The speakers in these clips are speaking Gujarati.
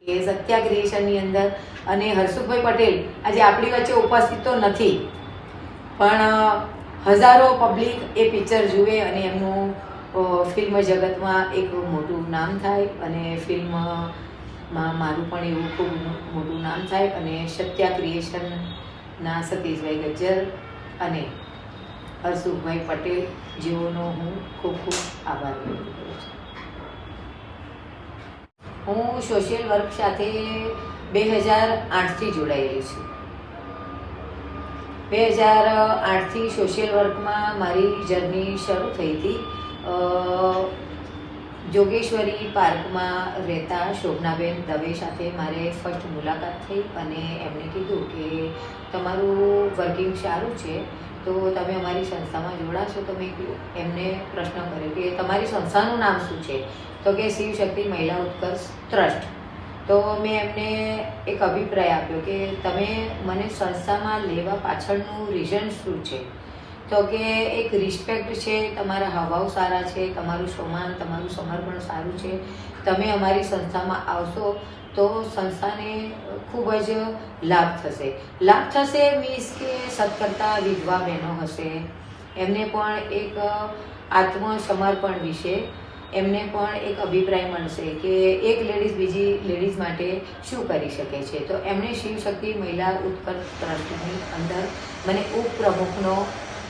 એ સત્યા ક્રિએશનની અંદર અને હર્ષુભાઈ પટેલ આજે આપણી વચ્ચે ઉપસ્થિત તો નથી, પણ હજારો પબ્લિક એ પિક્ચર જુએ અને એમનું ફિલ્મ જગતમાં એક મોટું નામ થાય અને ફિલ્મમાં મારું પણ એવું ખૂબ મોટું નામ થાય અને સત્યા ક્રિએશનના સતીશભાઈ ગજ્જર અને હર્ષુભાઈ પટેલ જેઓનો હું ખૂબ ખૂબ આભાર વ્યક્ત કરું છું. હું સોશિયલ વર્ક સાથે 2008થી જોડાયેલી છું. 2008થી સોશિયલ વર્કમાં મારી જર્ની શરૂ થઈ હતી. જોગેશ્વરી પાર્કમાં રહેતા શોભનાબેન દવે સાથે મારે ફર્સ્ટ મુલાકાત થઈ અને એમણે કીધું કે તમારું વર્કિંગ સારું છે તો તમે અમારી સંસ્થામાં જોડાશો. તો મેં એમને પ્રશ્ન કર્યો કે તમારી સંસ્થાનું નામ શું છે? તો કે શિવશક્તિ મહિલા ઉત્કર્ષ ટ્રસ્ટ. તો મેં એમને એક અભિપ્રાય આપ્યો કે તમે મને સંસ્થામાં લેવા પાછળનું રીઝન શું છે? તો કે એક રિસ્પેક્ટ છે, તમારા હાવભાવ સારા છે, તમારું સન્માન, તમારું સમર્પણ સારું છે. તમે અમારી સંસ્થામાં આવશો તો સંસ્થાને ખૂબ જ લાભ થશે. લાભ થશે મીન્સ કે સત્કર્તા વિધવા બહેનો હશે, એમને પણ એક આત્મસમર્પણ વિશે એમને પણ એક અભિપ્રાય મળશે કે એક લેડીઝ બીજી લેડીઝ માટે શું કરી શકે છે. તો એમણે શિવશક્તિ મહિલા ઉત્કર્ષ ટ્રસ્ટની અંદર મને ઉપપ્રમુખનો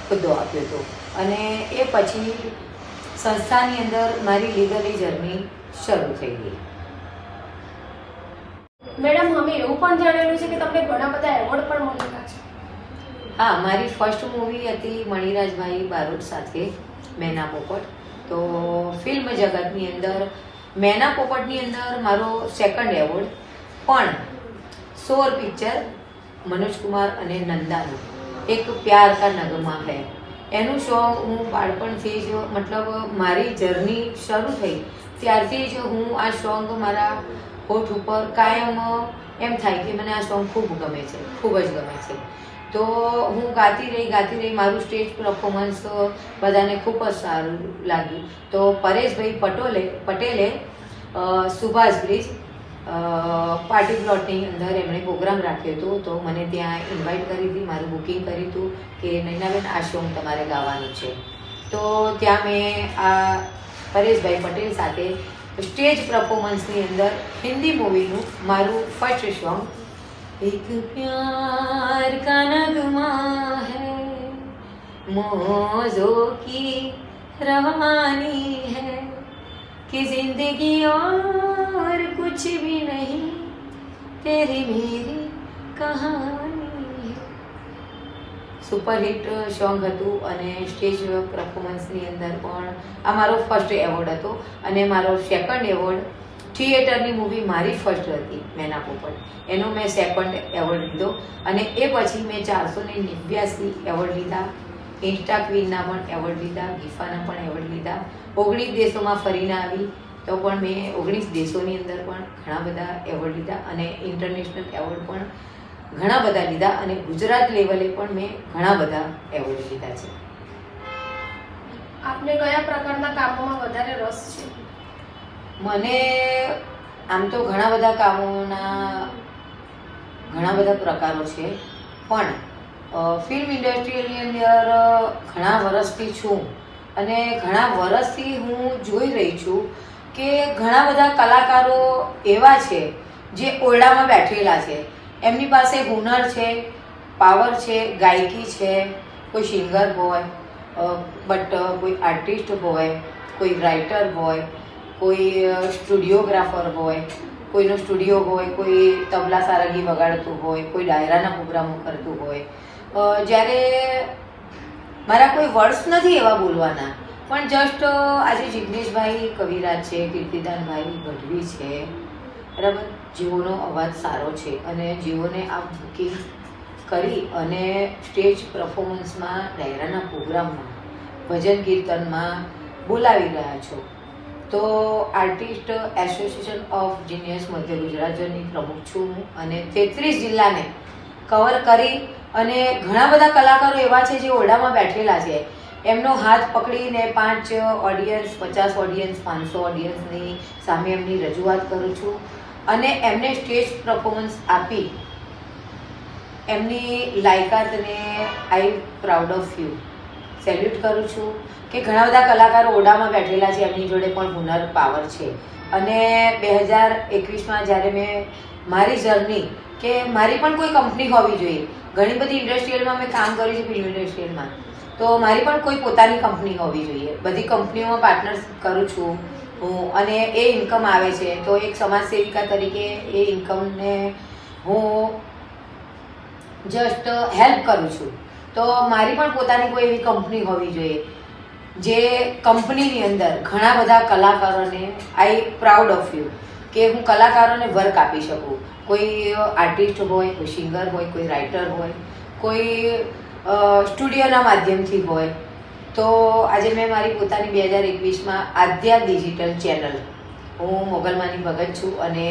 હોદ્દો આપ્યો હતો અને એ પછી સંસ્થાની અંદર મારી લીગલી જર્ની શરૂ થઈ ગઈ. મેડમ, અમે એવું પણ જાણેલું છે કે તમને ઘણા બધા એવોર્ડ પણ મળેલા છે. હા, મારી ફર્સ્ટ મૂવી હતી મણિરાજભાઈ બારોટ સાથે મેના પોપટ. તો ફિલ્મ જગતની અંદર મેના પોપટની અંદર મારો સેકન્ડ એવોર્ડ, પણ શોર પિક્ચર મનોજકુમાર અને નંદાનું એક પ્યાર કા નગમા હૈ એનું સોંગ હું બાળપણથી જ મતલબ મારી જર્ની શરૂ થઈ ત્યારથી જ હું આ સોંગ મારા હોઠ ઉપર કાયમ એમ થાય કે મને આ સોંગ ખૂબ ગમે છે, ખૂબ જ ગમે છે. તો હું ગાતી રહી. મારું સ્ટેજ પરફોર્મન્સ બધાને ખૂબ જ સારું લાગ્યું. તો પરેશભાઈ પટેલે સુભાષ બ્રિજ પાર્ટી પ્લોટની અંદર એમણે પ્રોગ્રામ રાખ્યો હતો. તો મને ત્યાં ઇન્વાઇટ કરી હતી, મારું બુકિંગ કર્યું હતું કે નૈનાબેન આ સોંગ તમારે ગાવાનું છે. તો ત્યાં મેં આ પરેશભાઈ પટેલ સાથે સ્ટેજ પરફોર્મન્સની અંદર હિન્દી મૂવીનું મારું ફર્સ્ટ સોંગ એક પ્યાર કા નગમા હૈ मौजों की रवानी है कि जिंदगी और कुछ भी नहीं तेरी मेरी कहानी है. સુપરહિટ સોંગ હતું અને સ્ટેજ પરફોર્મન્સની અંદર પણ આ મારો ફર્સ્ટ એવોર્ડ હતો અને મારો સેકન્ડ એવોર્ડ થિયેટરની મૂવી મારી ફર્સ્ટ હતી મેના પોપટ, એનો મેં સેકન્ડ એવોર્ડ લીધો અને એ પછી મેં 489 એવોર્ડ લીધા, ઇન્સ્ટા ક્વીનના પણ એવોર્ડ લીધા, ગીફાના પણ એવોર્ડ લીધા. 19 દેશોમાં ફરીને આવી તો પણ મેં 19 દેશોની અંદર પણ ઘણા બધા એવોર્ડ લીધા અને ઇન્ટરનેશનલ એવોર્ડ પણ ઘણા બધા લીધા અને ગુજરાત લેવલે પણ મેં ઘણા બધા એવોર્ડ લીધા છે. આપને કયા પ્રકારના કામોમાં વધારે રસ છે? મને આમ તો ઘણા બધા કામોના ઘણા બધા પ્રકારો છે, પણ ફિલ્મ ઇન્ડસ્ટ્રીની અંદર ઘણા વર્ષથી છું અને ઘણા વર્ષથી હું જોઈ રહી છું કે ઘણા બધા કલાકારો એવા છે જે ઓરડામાં બેઠેલા છે, એમની પાસે હુનર છે, પાવર છે, ગાયકી છે, કોઈ સિંગર હોય બટ કોઈ આર્ટિસ્ટ હોય, કોઈ રાઇટર હોય, કોઈ સ્ટુડિયોગ્રાફર હોય, કોઈનો સ્ટુડિયો હોય, કોઈ તબલા સારંગી વગાડતું હોય, કોઈ ડાયરાના પ્રોગ્રામો કરતું હોય. જ્યારે મારા કોઈ વર્ડ્સ નથી એવા બોલવાના, પણ જસ્ટ આજે જિગ્નેશભાઈ કવિરાજ છે, કીર્તિદાનભાઈ ગઢવી છે, બરાબર, જેઓનો અવાજ સારો છે અને જેઓને આ બુકિંગ કરી અને સ્ટેજ પરફોર્મન્સમાં, ડાયરાના પ્રોગ્રામમાં, ભજન કીર્તનમાં બોલાવી રહ્યા છો. તો આર્ટિસ્ટ એસોસિએશન ઓફ જીનિયસ મધ્ય ગુજરાતની પ્રમુખ છું અને 33 જિલ્લાને કવર કરી અને ઘણા બધા કલાકારો એવા છે જે ઓરડામાં બેઠેલા છે, એમનો હાથ પકડીને 5 ઓડિયન્સ, 50 ઓડિયન્સ, 500 ઓડિયન્સની સામે એમની રજૂઆત કરું છું અને એમને સ્ટેજ પરફોર્મન્સ આપી એમની લાયકાતને I proud of you salute કરું છું કે ઘણા બધા કલાકારો ઓરડામાં બેઠેલા છે, એમની જોડે પણ હુનર પાવર છે. અને 2021માં જ્યારે મેં મારી જર્ની કે મારી પણ કોઈ કંપની હોવી જોઈએ, ઘણી બધી ઇન્ડસ્ટ્રીયલમાં મેં કામ કર્યું છે, ફિલ્મ ઇન્ડસ્ટ્રીયલમાં, તો મારી પણ કોઈ પોતાની કંપની હોવી જોઈએ. બધી કંપનીઓમાં પાર્ટનર્સ કરું છું હું અને એ ઇન્કમ આવે છે, તો એક સમાજ સેવિકા તરીકે એ ઇન્કમને હું જસ્ટ હેલ્પ કરું છું. તો મારી પણ પોતાની કોઈ એવી કંપની હોવી જોઈએ જે કંપનીની અંદર ઘણા બધા કલાકારોને આઈ પ્રાઉડ ઓફ યુ કે હું કલાકારોને વર્ક આપી શકું. કોઈ આર્ટિસ્ટ હોય, કોઈ સિંગર હોય, કોઈ રાઇટર હોય, કોઈ સ્ટુડિયોના માધ્યમથી હોય. તો આજે મેં મારી પોતાની 2021માં આદ્યા ડિજિટલ ચેનલ, હું મોગલમાની ભગત છું અને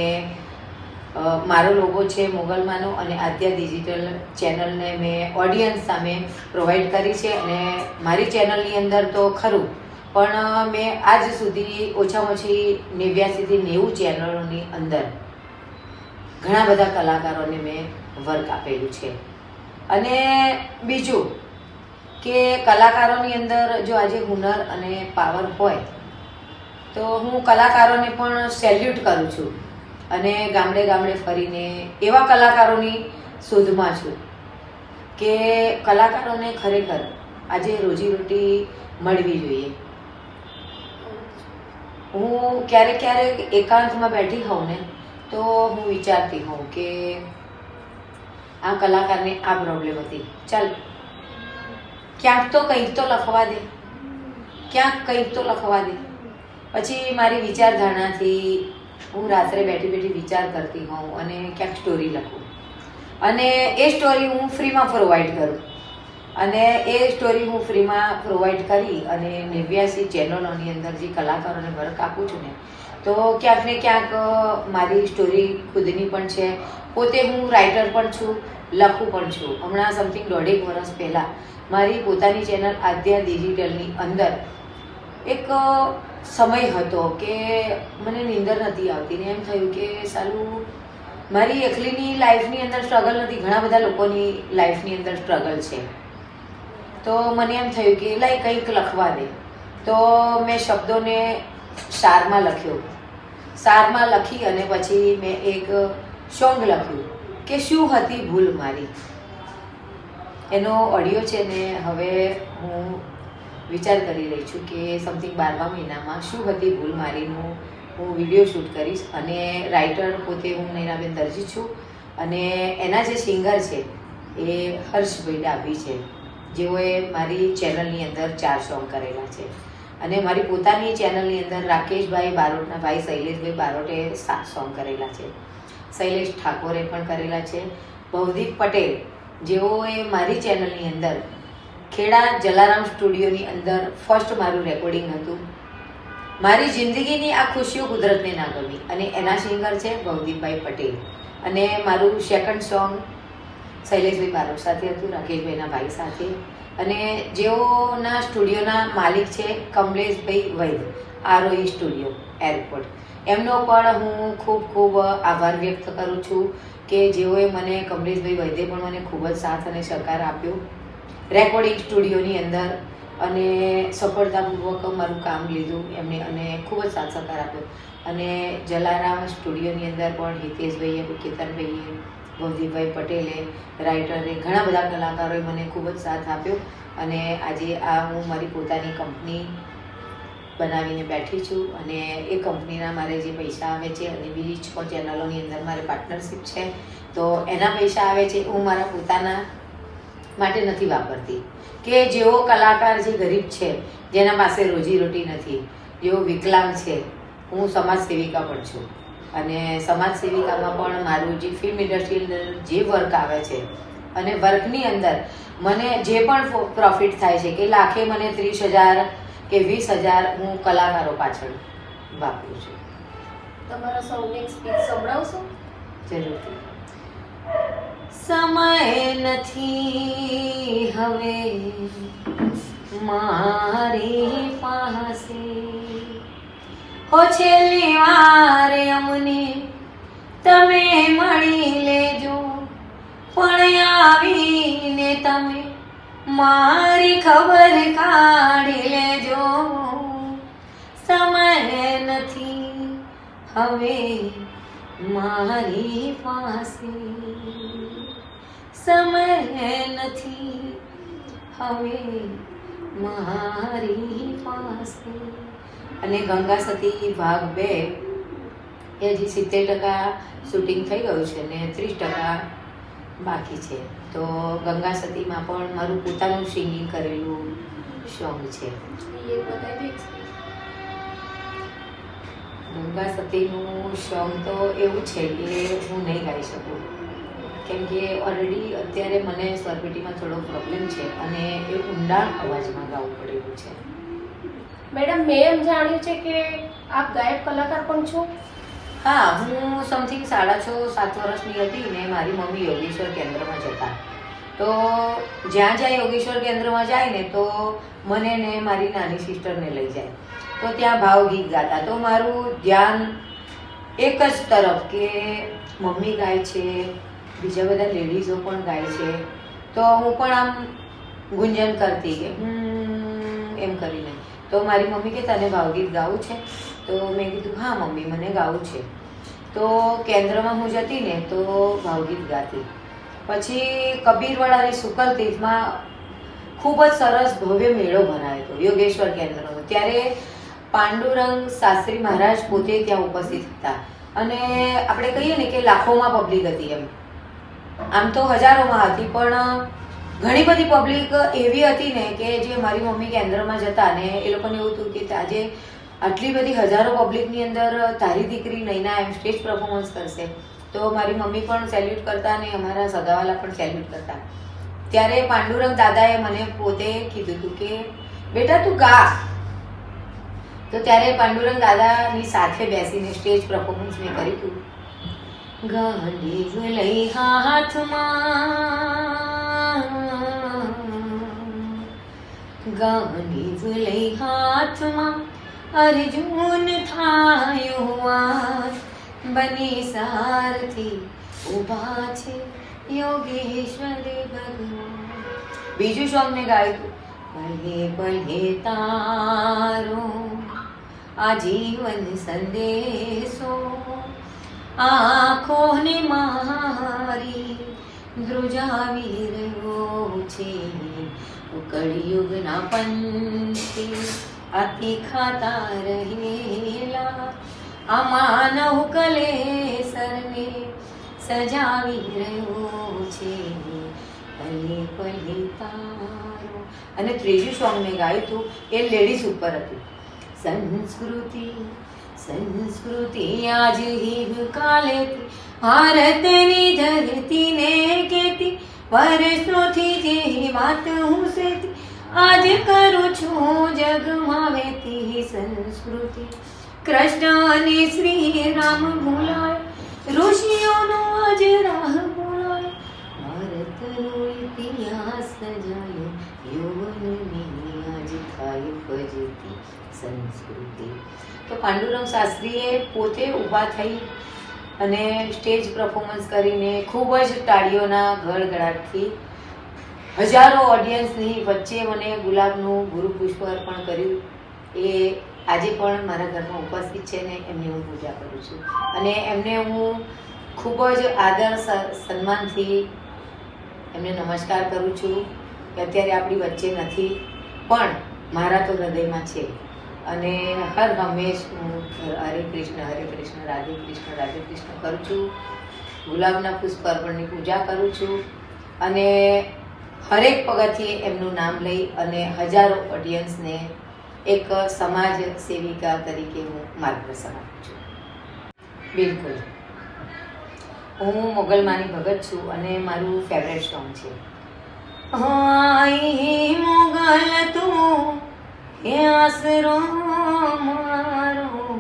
મારો લોગો છે મોગલમાનો અને આદ્યા ડિજિટલ ચેનલને મેં ઓડિયન્સ સામે પ્રોવાઈડ કરી છે. અને મારી ચેનલની અંદર તો ખરું, પણ મેં આજ સુધી ઓછામાં ઓછી 89 થી 90 ચેનલોની અંદર ઘણા બધા કલાકારોને મેં વર્ક આપેલું છે. અને બીજું કે કલાકારોની અંદર જો આજે હુનર અને પાવર હોય તો હું કલાકારોને પણ સેલ્યુટ કરું છું અને ગામડે ગામડે ફરીને એવા કલાકારોની શોધમાં છું કે કલાકારોને ખરેખર આજે રોજીરોટી મળવી જોઈએ. હું ક્યારેક ક્યારેક એકાંતમાં બેઠી હોઉં ને તો હું વિચારતી હોઉં કે આ કલાકારને આ પ્રોબ્લેમ હતી, ચાલ ક્યાંક તો કંઈક તો લખવા દે, ક્યાંક કંઈક તો લખવા દે. પછી મારી વિચારધારણાથી હું રાત્રે બેઠી બેઠી વિચાર કરતી હોઉં અને ક્યાંક સ્ટોરી લખું અને એ સ્ટોરી હું ફ્રીમાં પ્રોવાઈડ કરું. અને એ સ્ટોરી હું ફ્રીમાં પ્રોવાઈડ કરી અને 89 ચેનલોની અંદર જે કલાકારોને વર્ક આપું છું ને, તો ક્યાંક ને ક્યાંક મારી સ્ટોરી ખુદની પણ છે. પોતે હું રાઇટર પણ છું, લખું પણ છું. હમણાં સમથિંગ 1.5 વર્ષ પહેલાં મારી પોતાની ચેનલ આદ્યા ડિજિટલની અંદર એક સમય હતો કે મને નીંદર નથી આવતી ને એમ થયું કે સાલું મારી એકલીની લાઈફની અંદર સ્ટ્રગલ નથી, ઘણા બધા લોકોની લાઈફની અંદર સ્ટ્રગલ છે. તો મને એમ થયું કે લાઈ કંઈક લખવા દે. તો મેં શબ્દોને સારમાં લખ્યો, સારમાં લખી અને પછી મેં એક સોંગ લખ્યું કે શું હતી ભૂલ મારી. એનો ઓડિયો છે ને હવે હું વિચાર કરી રહી છું કે સમથિંગ 12મા મહિનામાં શું હતી ભૂલ મારીનું હું વિડીયો શૂટ કરીશ. અને રાઇટર પોતે હું નૈનાબેન દરજી છું અને એના જે સિંગર છે એ હર્ષભાઈ ડાભી છે, જેઓએ મારી ચેનલની અંદર 4 સોંગ કરેલા છે. અને મારી પોતાની ચેનલની અંદર રાકેશભાઈ બારોટના ભાઈ શૈલેષભાઈ બારોટે 7 સોંગ કરેલા છે, શૈલેષ ઠાકોરે પણ કરેલા છે, ભવદીપ પટેલ જેઓએ મારી ચેનલની અંદર ખેડા જલારામ સ્ટુડિયોની અંદર ફર્સ્ટ મારું રેકોર્ડિંગ હતું. મારી જિંદગીની આ ખુશીઓ કુદરતને ના ગમી અને એના સિંગર છે ભવદીપભાઈ પટેલ. અને મારું સેકન્ડ સોંગ શૈલેષભાઈ બારોટ સાથે હતું, રાકેશભાઈના ભાઈ સાથે. અને જેઓના સ્ટુડિયોના માલિક છે કમલેશભાઈ વૈદ, આરઓઈ સ્ટુડિયો એરપોર્ટ. એમનો પણ હું ખૂબ ખૂબ આભાર વ્યક્ત કરું છું કે જેઓએ મને, કમલેશભાઈ વૈદે પણ મને ખૂબ જ સાથ અને સહકાર આપ્યો રેકોર્ડિંગ સ્ટુડિયોની અંદર અને સફળતાપૂર્વક મારું કામ લીધું એમણે અને ખૂબ જ સાથ સહકાર આપ્યો. અને જલારામ સ્ટુડિયોની અંદર પણ હિતેશભાઈએ, કેતનભાઈએ, ભવદીપભાઈ પટેલે, રાઇટરે, ઘણા બધા કલાકારોએ મને ખૂબ જ સાથ આપ્યો. અને આજે આ હું મારી પોતાની કંપની બનાવીને બેઠી છું અને એ કંપનીના મારે જે પૈસા આવે છે અને બીજી 6 ચેનલોની અંદર મારે પાર્ટનરશિપ છે, તો એના પૈસા આવે છે હું મારા પોતાના માટે નથી વાપરતી. કે જેઓ કલાકાર જે ગરીબ છે, જેના પાસે રોજીરોટી નથી, જેઓ વિકલાંગ છે, હું સમાજ સેવિકા પણ છું. અને સમાજ સેવિકામાં પણ મારું જે ફિલ્મ ઇન્ડસ્ટ્રીની અંદર જે વર્ક આવે છે અને વર્કની અંદર મને જે પણ પ્રોફિટ થાય છે કે લાખે મને 30,000 કે 20,000 હું કલાકારો પાછળ વાપરું છું. તમારા સોંગની એક સ્પીચ સંભળાવશો? જરૂરથી. સમય નથી હવે મારી પાસે, હો છેલ્લી વાર અમને તમે મળી લેજો, પણ આવીને તમે મારી ખબર કાઢી લેજો. સમય નથી હવે મારી પાસે, સમય નથી હવે મારી પાસે. અને ગંગા સતી ભાગ 2 એ હજી 70% શૂટિંગ થઈ ગયું છે ને 30% બાકી છે. તો ગંગા સતીમાં પણ મારું પોતાનું સિંગિંગ કરેલું સોંગ છે. એ બતાવી દો. ગંગા સતીનું સોંગ તો એવું છે કે હું નહીં ગાઈ શકું, કેમ કે ઓલરેડી અત્યારે મને સ્વરપેટીમાં થોડો પ્રોબ્લેમ છે અને એ ઊંડાણ અવાજમાં ગાવું પડેલું છે. મેડમ, મેં એમ જાણ્યું છે કે આપ ગાયક કલાકાર પણ છો. હા, હું સમથિંગ 6.5-7 વર્ષની હતી ને મારી મમ્મી યોગેશ્વર કેન્દ્રમાં જતા. તો જ્યાં જ્યાં યોગેશ્વર કેન્દ્રમાં જાય ને તો મને ને મારી નાની સિસ્ટરને લઈ જાય, તો ત્યાં ભાવગીત ગાતા. તો મારું ધ્યાન એક જ તરફ કે મમ્મી ગાય છે, બીજા બધા લેડીઝો પણ ગાય છે, તો હું પણ આમ ગુંજન કરતી કે એમ કરીને. તો મારી મમ્મી કે તને ભાવગીત ગાવું છે? તો મેં કીધું હા મમ્મી, મને ગાવું છે. તો કેન્દ્રમાં હું જતી ને તો ભાવગીત ગાતી. પછી કબીરવાડા અને સુકલ તીર્થમાં ખૂબ જ સરસ ભવ્ય મેળો ભરાયો હતો યોગેશ્વર કેન્દ્રનો. ત્યારે પાંડુરંગ શાસ્ત્રી મહારાજ પોતે ત્યાં ઉપસ્થિત હતા અને આપણે કહીએ ને કે લાખોમાં પબ્લિક હતી. એમ આમ તો હજારોમાં હતી, પણ ઘણી બધી પબ્લિક એવી હતી ને કે જે મારી મમ્મી કેન્દ્રમાં જતા ને એ લોકોને એવું હતું કે આજે આટલી બધી હજારો પબ્લિકની અંદર તારી દીકરી નૈના એમ સ્ટેજ પરફોર્મન્સ કરશે. તો મારી મમ્મી પણ સેલ્યુટ કરતા અને અમારા સગાવાલા પણ સેલ્યુટ કરતા. ત્યારે પાંડુરંગ દાદાએ મને પોતે કીધું હતું કે બેટા તું ગા. તો ત્યારે પાંડુરંગ દાદાની સાથે બેસીને સ્ટેજ પરફોર્મન્સ મેં કર્યું હતું. ગાંડીવ લઈ હાથમાં, ગાંડીવ લઈ હાથમાં અર્જુન થાયો, બની સારથી ઉભા છે યોગેશ્વર ભગવાન. બીજું સોંગ મેં ગાયું પળે પળે તારો આજીવન સંદેશો, આંખોને મારી ધ્રુજાવી રહ્યો છે, કળિયુગના પંથે આથી ખાતા રહેલા, આ માનવ કલેસરને સજાવી રહ્યો છે, પલે પલે તારો. અને ત્રીજું સોંગ મેં ગાયું હતું એ લેડીઝ ઉપર હતું. સંસ્કૃતિ સંસ્કૃતિ આજ હિબ કાલેથી ભારતની ધરતીને કહેતી, વર્ષોથી જે વાત હું સેતી આજ કરું છું જગમાં વહેતી. સંસ્કૃતિ કૃષ્ણ અને શ્રી રામ ભૂલાય, ઋષિઓનો આજ રાહ ભૂલાય, ભારતનો ઇતિહાસ સજાયો, યૌવનની આજ થાય ફજતી સંસ્કૃતિ. તો પાંડુરંગ શાસ્ત્રીએ પોતે ઊભા થઈ અને સ્ટેજ પરફોર્મન્સ કરીને ખૂબ જ તાળીઓના ગળગળાટથી હજારો ઓડિયન્સની વચ્ચે મને ગુલાબનું ગુરુપુષ્પ અર્પણ કર્યું. એ આજે પણ મારા ઘરમાં ઉપસ્થિત છે ને એમની હું પૂજા કરું છું અને એમને હું ખૂબ જ આદર સન્માનથી એમને નમસ્કાર કરું છું કે અત્યારે આપણી વચ્ચે નથી પણ મારા તો હૃદયમાં છે. અને હર હંમેશ હું હરે કૃષ્ણ રાધે કૃષ્ણ કરું છું. ગુલાબના પુષ્પ અર્પણની પૂજા કરું છું અને હરેક પગથિયે એમનું નામ લઈ અને હજારો ઓડિયન્સને એક સમાજ સેવિકા તરીકે હું માર્ગદર્શન આપું છું. બિલકુલ, હું મોગલમાની ભગત છું અને મારું ફેવરેટ સોંગ છે આઈ મોગલ તું હે આસરો મારો,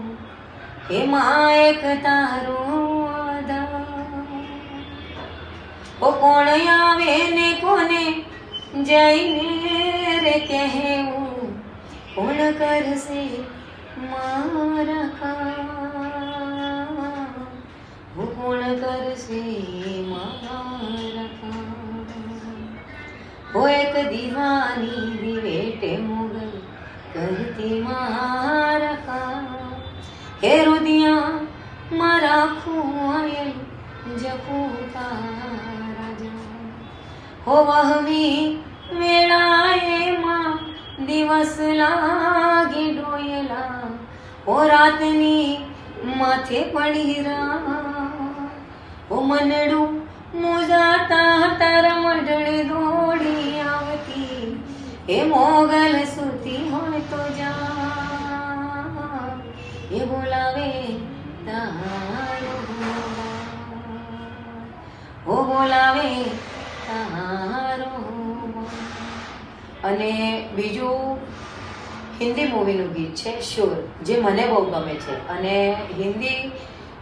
હે માયક તારો આધાર. ઓ કોણ આવે ને કોને જઈને રે કહેવું, કોણ કરશે મારા કામ, ગુણ કરશે મારા કામ. હો એક દીવાની દિવેટે મોગલ કરતી મારા કામ. હે રુદિયા મારા ખુઆયલ જપું તારા જામ. હો વહમી વેળાએ માં દિવસ લાગે ડોયલા. હો રાતની માથે પડી રાત. હો મનડું મુજાતા તારા મંડળે દોડી આવતી. એ મોગલ સુતી હોય તો જા એ બોલાવે તારો હો બોલાવે તારો. અને બીજું હિન્દી મૂવીનું ગીત છે શોર, જે મને બહુ ગમે છે. અને હિન્દી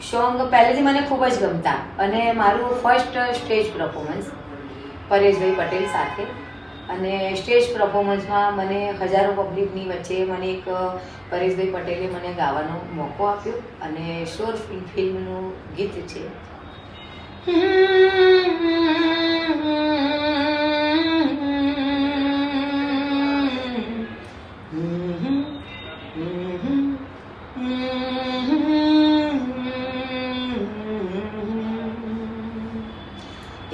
સોંગ પહેલેથી મને ખૂબ જ ગમતા. અને મારું ફર્સ્ટ સ્ટેજ પરફોર્મન્સ પરેશભાઈ પટેલ સાથે. અને સ્ટેજ પરફોર્મન્સમાં મને હજારો પબ્લિકની વચ્ચે મને એક પરેશભાઈ પટેલે મને ગાવાનો મોકો આપ્યો. અને શોર ફિલ્મનું ગીત છે.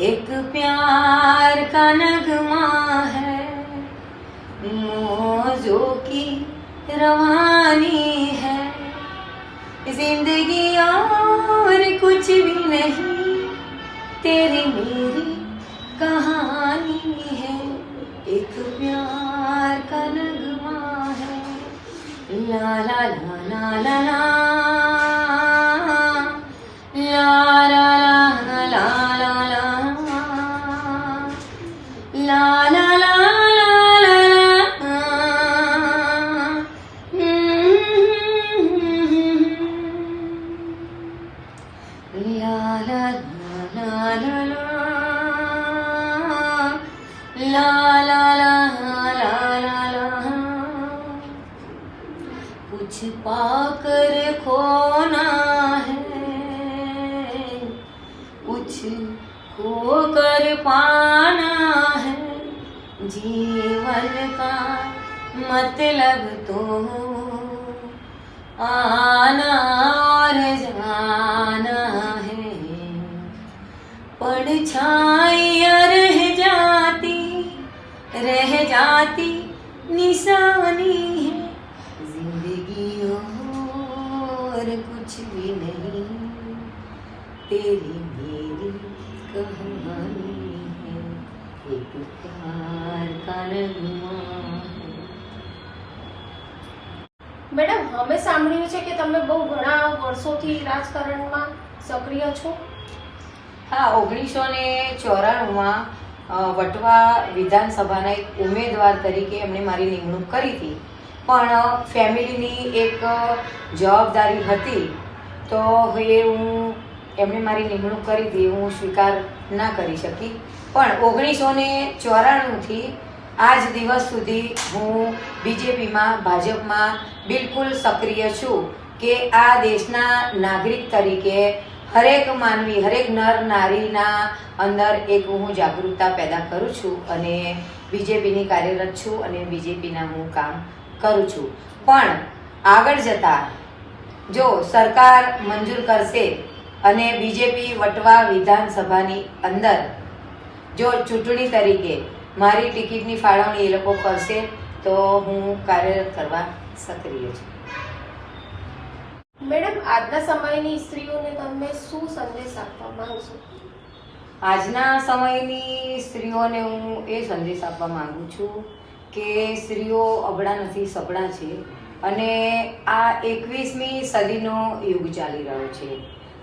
एक प्यार का नगमा है, मौजों की रवानी है. जिंदगी और कुछ भी नहीं, तेरी मेरी कहानी है. एक प्यार का नगमा है. ला ला ला ला ला ला ला ला ला ला ला ला ला कुछ पाकर खोना है, कुछ खोकर पाना है. जीवन का मतलब तो आना और जाना है. परछाइयाँ रह जाती निशानी है. जिंदगी और कुछ भी नहीं, तेरी मेरी कहानी है. एक प्यार का नगमा है. મેડમ, અમે સાંભળ્યું છે કે તમે બહુ ઘણા વર્ષોથી રાજકારણમાં સક્રિય છો. હા, 1994માં વટવા વિધાનસભાના એક ઉમેદવાર તરીકે એમણે મારી નિમણૂક કરી હતી. પણ ફેમિલીની એક જવાબદારી હતી, તો એ હું એમણે મારી નિમણૂક કરી હતી, હું સ્વીકાર ના કરી શકી. પણ 1994થી આજ દિવસ સુધી હું બીજેપીમાં, ભાજપમાં બિલકુલ સક્રિય છું. કે આ દેશના નાગરિક તરીકે હરેક માનવી, હરેક નર નારીના અંદર એક હું જાગૃતતા પેદા કરું છું. અને બીજેપીની કાર્યરત છું અને બીજેપીના હું કામ કરું છું. પણ આગળ જતાં જો સરકાર મંજૂર કરશે અને બીજેપી વટવા વિધાનસભાની અંદર જો ચૂંટણી તરીકે મારી ટિકિટની ફાળવણી એ લોકો કરશે તો હું કાર્યરત કરવા સક્રિય છું. મેડમ, આજના સમયની સ્ત્રીઓને તમે શું સંદેશ આપવા માંગશો? આજના સમયની સ્ત્રીઓને હું એ સંદેશ આપવા માંગુ છું કે સ્ત્રીઓ અબળા નથી, સબળા છે. અને આ 21મી સદીનો યુગ ચાલી રહ્યો છે.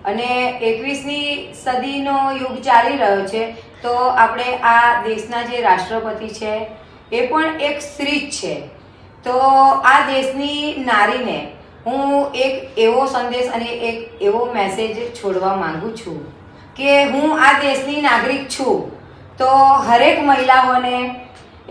અને 21મી સદીનો યુગ ચાલી રહ્યો છે તો આપણે આ દેશના જે રાષ્ટ્રપતિ છે એ પણ એક સ્ત્રી જ છે. તો આ દેશની નારીને હું એક એવો સંદેશ અને એક એવો મેસેજ છોડવા માંગુ છું કે હું આ દેશની નાગરિક છું. તો હરેક મહિલાઓને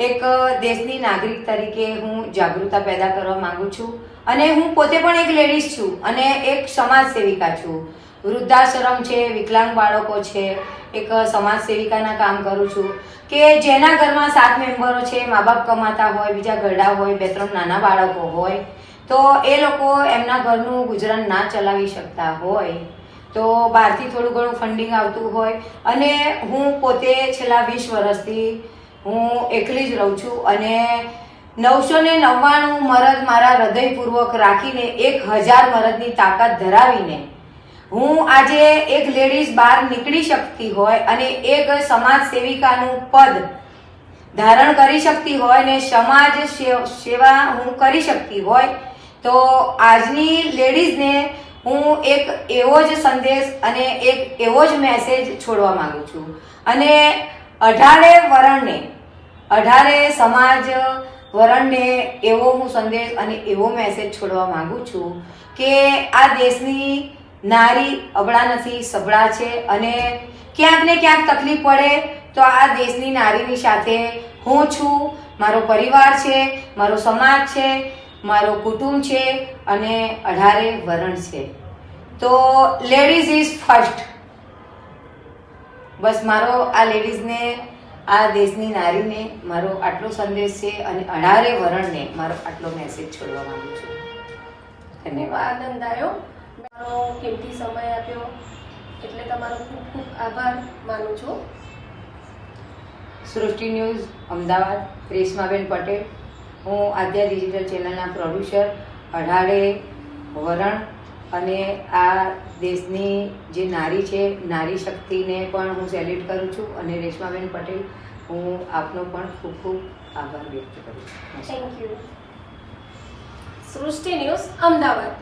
એક દેશની નાગરિક તરીકે હું જાગૃતતા પેદા કરવા માંગુ છું. અને હું પોતે પણ એક લેડીઝ છું અને એક સમાજ સેવિકા છું. વૃદ્ધાશ્રમ છે, વિકલાંગ બાળકો છે, એક સમાજ સેવિકાના કામ કરું છું કે જેના ઘરમાં 7 મેમ્બરો છે, મા બાપ કમાતા હોય, બીજા ઘરડા હોય, 2-3 નાના બાળકો હોય, તો એ લોકો એમના ઘરનું ગુજરાન ના ચલાવી શકતા હોય તો બહારથી થોડું ઘણું ફંડિંગ આવતું હોય અને હું પોતે છેલ્લા 20 વર્ષથી હું એકલી જ રહું છું અને 999 મરદ મારા હૃદયપૂર્વક રાખીને 1000 મરદની તાકાત ધરાવીને હું આજે એક લેડીઝ બહાર નીકળી શકતી હોય અને એક સમાજ સેવિકાનું પદ ધારણ કરી શકતી હોય ને સમાજ સેવા હું કરી શકતી હોય તો આજની લેડીઝને હું એક એવો જ સંદેશ અને એક એવો જ મેસેજ છોડવા માંગુ છું અને 18 વર્ણને 18 સમાજ વર્ણને એવો હું સંદેશ અને એવો મેસેજ છોડવા માંગુ છું કે આ દેશની નારી અબળા નથી, સબળા છે અને ક્યાંક ને ક્યાંક તકલીફ પડે તો આ દેશની નારીની સાથે હું છું, મારો પરિવાર છે, મારો સમાજ છે, મારો કુટુંબ છે અને 18 વર્ણ છે. તો લેડીઝ ઇઝ ફર્સ્ટ. બસ મારો આ લેડીઝને, આ દેશની નારીને મારો આટલો સંદેશ છે અને 18 વર્ણને મારો આટલો મેસેજ છોડવા માંગુ છું. ધન્યવાદ. આનંદ આવ્યો. મારો કિંમતી સમય આપ્યો એટલે તમારો ખૂબ ખૂબ આભાર માનું છું. સૃષ્ટિ ન્યૂઝ અમદાવાદ, રેશમાબેન પટેલ. હું આદ્યા ડિજિટલ ચેનલના પ્રોડ્યુસર. 18 વરણ અને આ દેશની જે નારી છે, નારી શક્તિને પણ હું સેલ્યુટ કરું છું અને રેશમાબેન પટેલ, હું આપનો પણ ખૂબ ખૂબ આભાર વ્યક્ત કરું છું. Thank you. સૃષ્ટિ ન્યૂઝ અમદાવાદ.